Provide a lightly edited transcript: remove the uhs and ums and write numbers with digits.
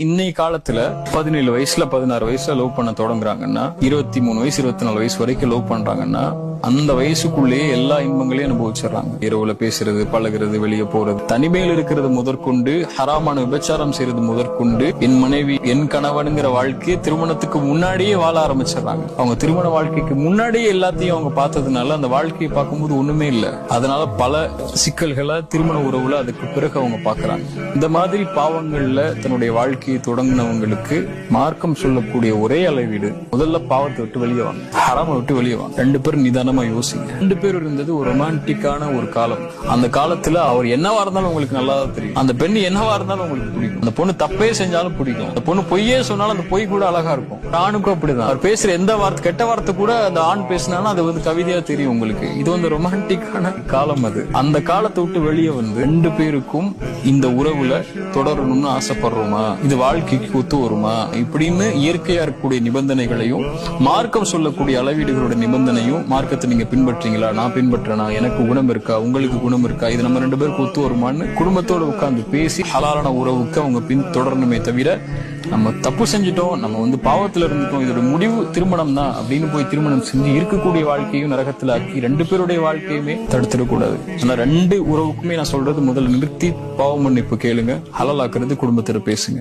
இன்னைய காலத்துல 17 வயசுல 16 வயசுல லவ் பண்ண தொடங்குறாங்கன்னா 23 வயசு 24 வயசு வரைக்கும் லவ் பண்றாங்கன்னா அந்த வயசுக்குள்ளேயே எல்லா இன்பங்களையும் அனுபவிச்சிடறாங்க. இரவுல பேசுறது, பழகிறது, வெளியே போறது, தனிமையில் இருக்கிறது முதற்கொண்டு, ஹராமான விபச்சாரம் செய்யறது முதற்கொண்டு, என் மனைவி என் கணவனுங்கிற வாழ்க்கையை திருமணத்துக்கு முன்னாடியே வாழ ஆரம்பிச்சிடறாங்க. அவங்க திருமண வாழ்க்கைக்கு முன்னாடியே எல்லாத்தையும் அவங்க பார்த்ததுனால அந்த வாழ்க்கையை பார்க்கும்போது ஒண்ணுமே இல்லை. அதனால பல சிக்கல்களை திருமண உறவுல அதுக்கு பிறகு அவங்க பாக்குறாங்க. இந்த மாதிரி பாவங்கள்ல தன்னுடைய வாழ்க்கையை தொடங்கினவங்களுக்கு மார்க்கம் சொல்லக்கூடிய ஒரே அளவீடு, முதல்ல பாவத்தை விட்டு வெளியே வாங்க, ஹராம விட்டு வெளியே வாங்க. 2 பேரும் நிதானமா யோசிங்க. 2 பேர் இருந்தது ஒரு ரொமான்டிக்கான ஒரு காலம். அந்த காலத்துல அவர் என்னவா இருந்தாலும் உங்களுக்கு நல்லா தெரியும், அந்த பெண் என்னவா இருந்தாலும் உங்களுக்கு பிடிக்கும், அந்த பொண்ணு தப்பே செஞ்சாலும் பிடிக்கும், அந்த பொண்ணு பொய்யே சொன்னாலும் அந்த பொய் கூட அழகா இருக்கும். ஆணுக்கும் அப்படிதான். அவர் பேசுற எந்த வார்த்தை, கெட்ட வார்த்தை கூட அந்த ஆண் பேசினாலும் அது கவிதையா தெரியும் உங்களுக்கு. இது ரொமான்டிக்கான காலம். அது அந்த காலத்தை விட்டு வெளியே வந்து 2 பேருக்கும் இந்த உறவுல தொடரணும்னு ஆசைப்படுறோமா, இது வாழ்க்கைக்கு ஒத்து வருமா இப்படின்னு இயற்கையா இருக்கக்கூடிய நிபந்தனைகளையும் மார்க்கம் சொல்லக்கூடிய அளவீடுகளோட நிபந்தனையும் மார்க்கத்தை நீங்க பின்பற்றீங்களா, நான் பின்பற்றனா, எனக்கு குணம் இருக்கா, உங்களுக்கு குணம் இருக்கா, இது நம்ம 2 பேருக்கு ஒத்து வருமான்னு குடும்பத்தோட உட்கார்ந்து பேசி ஹலாலான உறவுக்கு அவங்க பின் தொடரணுமே தவிர, நம்ம தப்பு செஞ்சுட்டோம், நம்ம பாவத்துல இருந்துட்டோம், இதோட முடிவு திருமணம் தான் அப்படின்னு போய் திருமணம் செஞ்சு இருக்கக்கூடிய வாழ்க்கையும் நரகத்துல ஆக்கி 2 பேருடைய வாழ்க்கையுமே தடுத்துடக்கூடாது. ஆனா 2 உறவுக்குமே நான் சொல்றது, முதல்ல நிறுத்தி பாவ மன்னிப்பு கேளுங்க, ஹலாலாக்குறது குடும்பத்தில பேசுங்க.